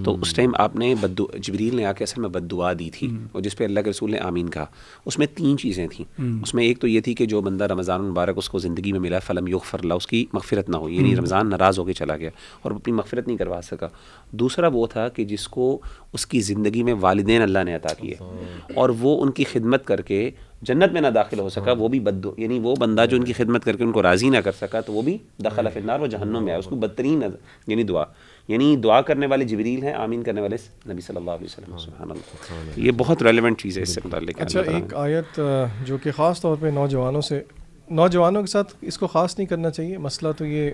تو اس ٹائم آپ نے جبریل نے آ کے اصل میں بد دعا دی تھی, اور جس پہ اللہ کے رسول نے آمین کہا. اس میں 3 چیزیں تھیں. اس میں ایک تو یہ تھی کہ جو بندہ رمضان المبارک اس کو زندگی میں ملا فلم یغفر له, اس کی مغفرت نہ ہوئی, یعنی رمضان ناراض ہو کے چلا گیا اور اپنی مغفرت نہیں کروا سکا. دوسرا وہ تھا کہ جس کو اس کی زندگی میں والدین اللہ نے عطا کیے اور وہ ان کی خدمت کر کے جنت میں نہ داخل ہو سکا, وہ بھی یعنی وہ بندہ جو ان کی خدمت کر کے ان کو راضی نہ کر سکا تو وہ بھی دخل فی النار, وہ جہنم میں آیا. اس کو بدترین یعنی دعا کرنے والے جبریل ہیں, آمین کرنے والے نبی صلی اللہ علیہ وسلم. سبحان اللہ, یہ بہت ریلیونٹ چیز ہے اس سے متعلق. اچھا, ایک آیت جو کہ خاص طور پہ نوجوانوں کے ساتھ اس کو خاص نہیں کرنا چاہیے, مسئلہ تو یہ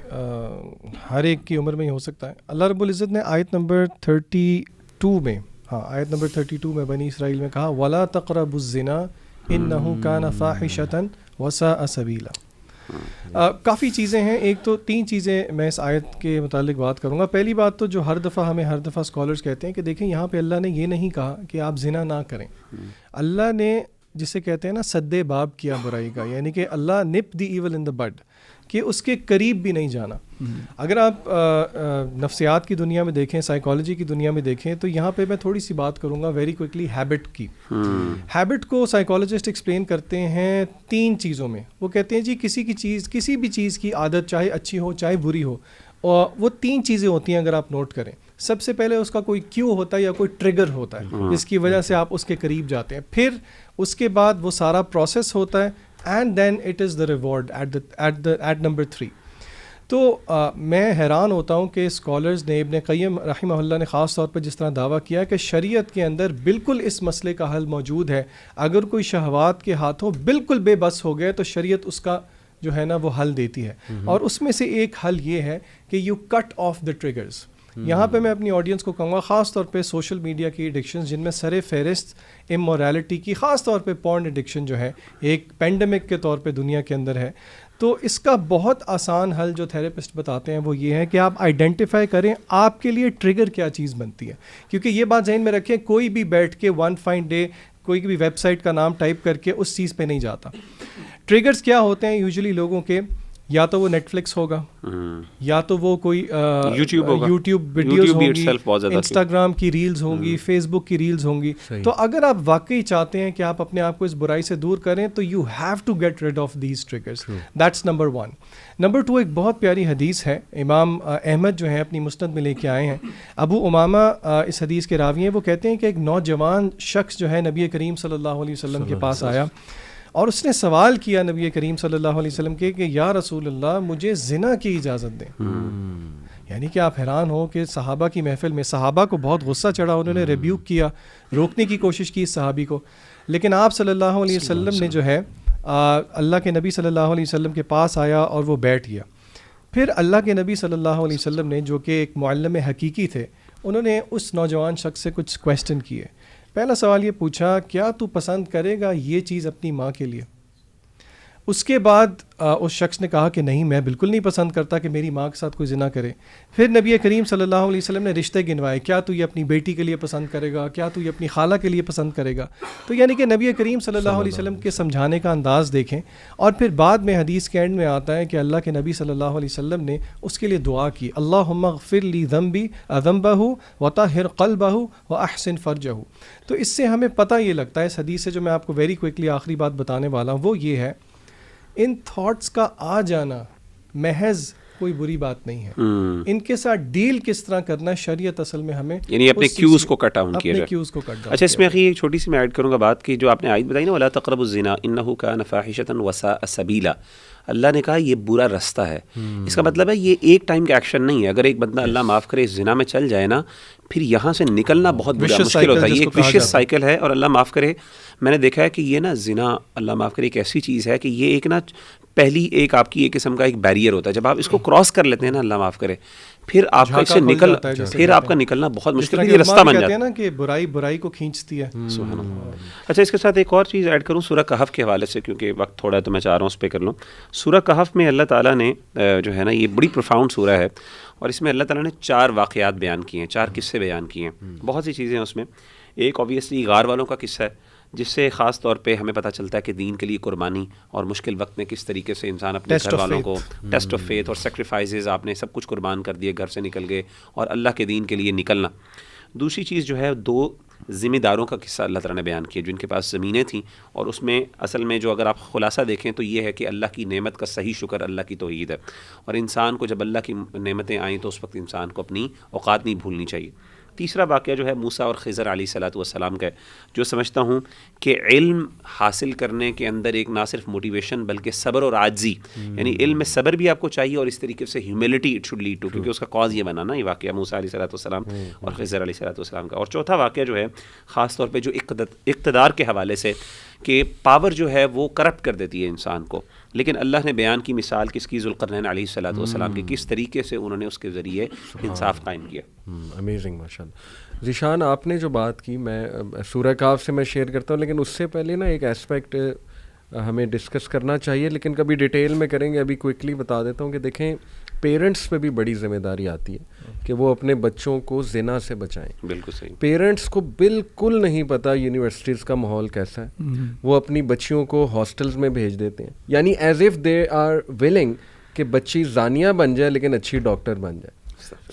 ہر ایک کی عمر میں ہی ہو سکتا ہے. اللہ رب العزت نے آیت نمبر 32 میں, آیت نمبر 32 میں بنی اسرائیل میں کہا وَلَا تَقْرَبُوا الزِّنَا إِنَّهُ كَانَ فَاحِشَةً وَسَاءَ سَبِيلًا. کافی چیزیں ہیں, ایک تو 3 چیزیں میں اس آیت کے متعلق بات کروں گا. پہلی بات تو جو ہر دفعہ اسکالرز کہتے ہیں کہ دیکھیں یہاں پہ اللہ نے یہ نہیں کہا کہ آپ زنا نہ کریں. اللہ نے جسے کہتے ہیں نا سدے باب کیا برائی کا، یعنی کہ اللہ نپ دی ایول ان دا بڈ، کہ اس کے قریب بھی نہیں جانا. اگر آپ نفسیات کی دنیا میں دیکھیں، سائیکالوجی کی دنیا میں دیکھیں، تو یہاں پہ میں تھوڑی سی بات کروں گا ویری کوئکلی ہیبٹ کی. ہیبٹ کو سائیکالوجسٹ ایکسپلین کرتے ہیں 3 چیزوں میں. وہ کہتے ہیں جی کسی بھی چیز کی عادت چاہے اچھی ہو چاہے بری ہو، اور وہ 3 چیزیں ہوتی ہیں اگر آپ نوٹ کریں. سب سے پہلے اس کا کوئی کیو ہوتا ہے یا کوئی ٹریگر ہوتا ہے جس کی وجہ سے آپ اس کے قریب جاتے ہیں. پھر اس کے بعد وہ سارا پروسیس ہوتا ہے and then it is the reward at number 3. تو میں حیران ہوتا ہوں کہ اسکالرز نے، ابن قیم رحمہ اللہ نے خاص طور پہ جس طرح دعویٰ کیا کہ شریعت کے اندر بالکل اس مسئلے کا حل موجود ہے. اگر کوئی شہوات کے ہاتھوں بالکل بے بس ہو گئے تو شریعت اس کا جو ہے نا وہ حل دیتی ہے. اور اس میں سے ایک حل یہ ہے کہ you cut off the triggers. یہاں پہ میں اپنی آڈینس کو کہوں گا، خاص طور پہ سوشل میڈیا کی ایڈکشنز جن میں سر فہرست امورالٹی کی، خاص طور پہ پورن ایڈکشن جو ہے ایک پینڈیمک کے طور پہ دنیا کے اندر ہے. تو اس کا بہت آسان حل جو تھراپسٹ بتاتے ہیں وہ یہ ہے کہ آپ آئیڈینٹیفائی کریں آپ کے لیے ٹریگر کیا چیز بنتی ہے. کیونکہ یہ بات ذہن میں رکھیں، کوئی بھی بیٹھ کے ون فائن ڈے کوئی بھی ویب سائٹ کا نام ٹائپ کر کے اس چیز پہ نہیں جاتا. ٹریگرز کیا ہوتے ہیں یوزلی لوگوں کے؟ یا تو وہ نیٹ فلکس ہوگا، یا تو وہ کوئی یوٹیوب ویڈیوز ہوں گی، انسٹاگرام کی ریلز ہوں گی، فیس بک کی ریلز ہوں گی. تو اگر آپ واقعی چاہتے ہیں کہ آپ اپنے آپ کو اس برائی سے دور کریں تو you have to get rid of these triggers. That's number 1. Number 2 ایک بہت پیاری حدیث ہے، امام احمد جو ہیں اپنی مسند میں لے کے آئے ہیں. ابو امامہ اس حدیث کے راوی ہیں. وہ کہتے ہیں کہ ایک نوجوان شخص جو ہے نبی کریم صلی اللہ علیہ وسلم کے پاس آیا اور اس نے سوال کیا نبی کریم صلی اللہ علیہ وسلم کے کہ یا رسول اللہ مجھے زنا کی اجازت دیں. یعنی کہ آپ حیران ہو کہ صحابہ کی محفل میں صحابہ کو بہت غصہ چڑھا، انہوں نے ریبیوک کیا، روکنے کی کوشش کی اس صحابی کو. لیکن آپ صلی اللہ علیہ وسلم نے جو ہے اللہ کے نبی صلی اللہ علیہ وسلم کے پاس آیا اور وہ بیٹھ گیا. پھر اللہ کے نبی صلی اللہ علیہ وسلم نے، جو کہ ایک معلم حقیقی تھے، انہوں نے اس نوجوان شخص سے کچھ کویسچن کیے. پہلا سوال یہ پوچھا کیا تو پسند کرے گا یہ چیز اپنی ماں کے لیے؟ اس کے بعد اس شخص نے کہا کہ نہیں، میں بالکل نہیں پسند کرتا کہ میری ماں کے ساتھ کوئی زنا کرے. پھر نبی کریم صلی اللہ علیہ وسلم نے رشتے گنوائے، کیا تو یہ اپنی بیٹی کے لیے پسند کرے گا، کیا تو یہ اپنی خالہ کے لیے پسند کرے گا. تو یعنی کہ نبی کریم صلی اللہ علیہ وسلم کے سمجھانے کا انداز دیکھیں. اور پھر بعد میں حدیث کے اینڈ میں آتا ہے کہ اللہ کے نبی صلی اللہ علیہ وسلم نے اس کے لیے دعا کی، اللہم اغفر لی ذنبی ذنبہ وطہر قلبہ واحسن فرجہ. تو اس سے ہمیں پتہ یہ لگتا ہے اس حدیث سے، جو میں آپ کو ویری کوئکلی آخری بات بتانے والا ہوں وہ یہ ہے، ان تھاٹس کا آ جانا محض کوئی بری بات نہیں ہے. ان کے ساتھ ڈیل کس طرح کرنا شریعت اصل میں ہمیں یعنی اپنے کیوز کو کٹ ڈاؤن کیا جائے. اچھا اس میں ایک چھوٹی سی میں ایڈ کروں گا بات کی جو آپ نے آیت بتائی نا، ولا تقربوا الزنا انہ کان فاحشۃ وساء سبیلا. اللہ نے کہا یہ برا رستہ ہے. اس کا مطلب ہے یہ ایک ٹائم کا ایکشن نہیں ہے. اگر ایک بندہ اللہ معاف کرے اس زنا میں چل جائے نا، پھر یہاں سے نکلنا بہت مشکل ہوتا ہے. یہ ایک ویشیس سائیکل ہے. اور اللہ معاف کرے، میں نے دیکھا ہے کہ یہ نا زنا، اللہ معاف کرے، ایک ایسی چیز ہے کہ یہ ایک نا پہلی ایک آپ کی ایک قسم کا ایک بیریئر ہوتا ہے. جب آپ اس کو کراس کر لیتے ہیں نا، اللہ معاف کرے، پھر آپ کا اس سے پھر آپ کا نکلنا بہت مشکل ہے. یہ رستہ بن جاتا ہے نا کہ برائی کو کھینچتی ہے. سبحان اللہ. اچھا اس کے ساتھ ایک اور چیز ایڈ کروں سورہ کہف کے حوالے سے، کیونکہ وقت تھوڑا ہے تو میں چاہ رہا ہوں اس پہ کر لوں. سورہ کہف میں اللہ تعالیٰ نے جو ہے نا، یہ بڑی پروفاؤنڈ سورہ ہے، اور اس میں اللہ تعالیٰ نے 4 واقعات بیان کیے ہیں، 4 قصے بیان کیے ہیں. بہت سی چیزیں ہیں اس میں. ایک اوبیسلی غار والوں کا قصہ ہے، جس سے خاص طور پہ ہمیں پتہ چلتا ہے کہ دین کے لیے قربانی اور مشکل وقت میں کس طریقے سے انسان اپنے گھر والوں کو ٹیسٹ آف فیتھ اور سیکریفائزز، آپ نے سب کچھ قربان کر دیے، گھر سے نکل گئے اور اللہ کے دین کے لیے نکلنا. دوسری چیز جو ہے 2 ذمہ داروں کا قصہ اللہ تعالیٰ نے بیان کیا جن کے پاس زمینیں تھیں، اور اس میں اصل میں جو اگر آپ خلاصہ دیکھیں تو یہ ہے کہ اللہ کی نعمت کا صحیح شکر اللہ کی توحید ہے. اور انسان کو جب اللہ کی نعمتیں آئیں تو اس وقت انسان کو اپنی اوقات نہیں بھولنی چاہیے. تیسرا واقعہ جو ہے موسیٰ اور خضر علیہ الصلوۃ والسلام کا ہے، جو سمجھتا ہوں کہ علم حاصل کرنے کے اندر ایک نہ صرف موٹیویشن بلکہ صبر اور عاجزی، یعنی علم میں صبر بھی آپ کو چاہیے اور اس طریقے سے humility it should lead to, کیونکہ اس کا کاز یہ بنا نا یہ واقعہ موسیٰ علیہ الصلوۃ والسلام اور خضر علیہ الصلوۃ والسلام کا. اور چوتھا واقعہ جو ہے خاص طور پہ جو اقتدار کے حوالے سے، کہ پاور جو ہے وہ کرپٹ کر دیتی ہے انسان کو، لیکن اللہ نے بیان کی مثال کس کی، ذوالقرنین علیہ الصلوۃ والسلام کی، کس طریقے سے انہوں نے اس کے ذریعے انصاف قائم کیا. امیزنگ، ماشاء اللہ. ذیشان آپ نے جو بات کی، میں سورہ کہف سے میں شیئر کرتا ہوں، لیکن اس سے پہلے نا ایک اسپیکٹ ہمیں ڈسکس کرنا چاہیے، لیکن کبھی ڈیٹیل میں کریں گے. ابھی کوئکلی بتا دیتا ہوں کہ دیکھیں پیرنٹس پہ بھی بڑی ذمہ داری آتی ہے کہ وہ اپنے بچوں کو زنا سے بچائیں. بالکل صحیح. پیرنٹس کو بالکل نہیں پتہ یونیورسٹیز کا ماحول کیسا ہے, وہ اپنی بچیوں کو ہاسٹلز میں بھیج دیتے ہیں, یعنی as if they are willing کہ بچی زانیہ بن جائے لیکن اچھی ڈاکٹر بن جائے,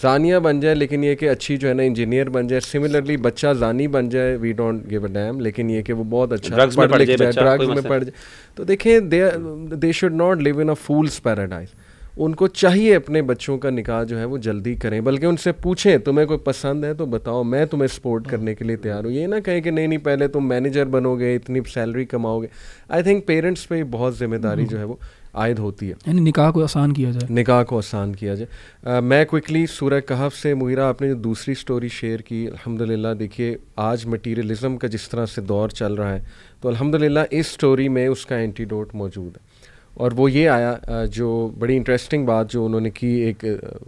زانیہ بن جائے لیکن یہ کہ اچھی جو ہے نا انجینئر بن جائے. سملرلی بچہ زانی بن جائے, we don't give a damn, لیکن یہ کہ وہ بہت اچھا پڑھ لکھ جائے, ڈرگز میں پڑھ جائے. تو دیکھیں they should not live in a fool's paradise. ان کو چاہیے اپنے بچوں کا نکاح جو ہے وہ جلدی کریں, بلکہ ان سے پوچھیں تمہیں کوئی پسند ہے تو بتاؤ, میں تمہیں سپورٹ کرنے کے لیے تیار ہوں. یہ نہ کہیں کہ نہیں پہلے تم مینیجر بنو گے, اتنی سیلری کماؤ گے. آئی تھنک پیرنٹس پہ بہت ذمہ داری جو ہے وہ عائد ہوتی ہے, یعنی نکاح کو آسان کیا جائے, نکاح کو آسان کیا جائے. میں کوئکلی سورہ کہف سے مغیرہ آپ نے جو دوسری سٹوری شیئر کی, الحمدللہ دیکھیے آج مٹیریلزم کا جس طرح سے دور چل رہا ہے تو الحمدللہ اس سٹوری میں اس کا اینٹیڈوٹ موجود ہے. اور وہ یہ آیا جو بڑی انٹرسٹنگ بات جو انہوں نے کی, ایک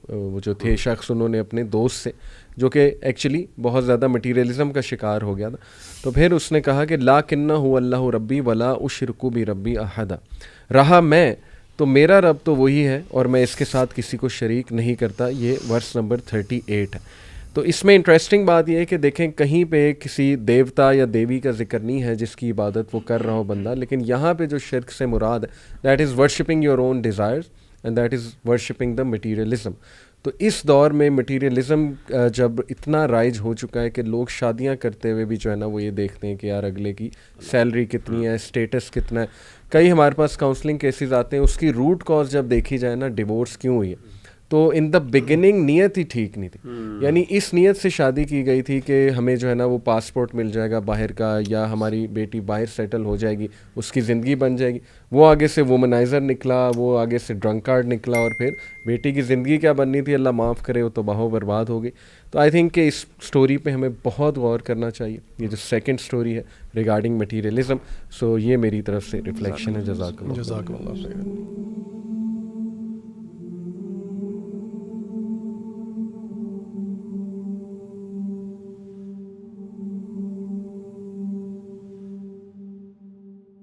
وہ جو تھے شخص, انہوں نے اپنے دوست سے جو کہ ایکچولی بہت زیادہ مٹیریلزم کا شکار ہو گیا تھا, تو پھر اس نے کہا کہ لاکنہ هو اللہ ربی ولا اشرک بربی احدا, رہا میں تو میرا رب تو وہی ہے اور میں اس کے ساتھ کسی کو شریک نہیں کرتا. یہ ورس نمبر 38 ہے. تو اس میں انٹرسٹنگ بات یہ ہے کہ دیکھیں کہیں پہ کسی دیوتا یا دیوی کا ذکر نہیں ہے جس کی عبادت وہ کر رہا ہو بندہ, لیکن یہاں پہ جو شرک سے مراد ہے that is worshipping your own desires and that is worshipping the materialism. تو اس دور میں مٹیریلزم جب اتنا رائج ہو چکا ہے کہ لوگ شادیاں کرتے ہوئے بھی جو ہے نا وہ یہ دیکھتے ہیں کہ یار اگلے کی سیلری کتنی ہے, اسٹیٹس کتنا ہے. کئی ہمارے پاس کاؤنسلنگ کیسز آتے ہیں, اس کی روٹ کاز جب دیکھی جائے نا ڈیورس کیوں ہوئی ہے, تو ان دا بگننگ نیت ہی ٹھیک نہیں تھی. یعنی اس نیت سے شادی کی گئی تھی کہ ہمیں جو ہے نا وہ پاسپورٹ مل جائے گا باہر کا, یا ہماری بیٹی باہر سیٹل ہو جائے گی, اس کی زندگی بن جائے گی. وہ آگے سے وومنائزر نکلا, وہ آگے سے ڈرنک کارڈ نکلا, اور پھر بیٹی کی زندگی کیا بننی تھی اللہ معاف کرے وہ تباہ و برباد ہو گئی. تو آئی تھنک کہ اس سٹوری پہ ہمیں بہت غور کرنا چاہیے. یہ جو سیکنڈ سٹوری ہے ریگارڈنگ مٹیریلزم, سو یہ میری طرف سے ریفلیکشن ہے. جزاک اللہ. جزاک اللہ خیر.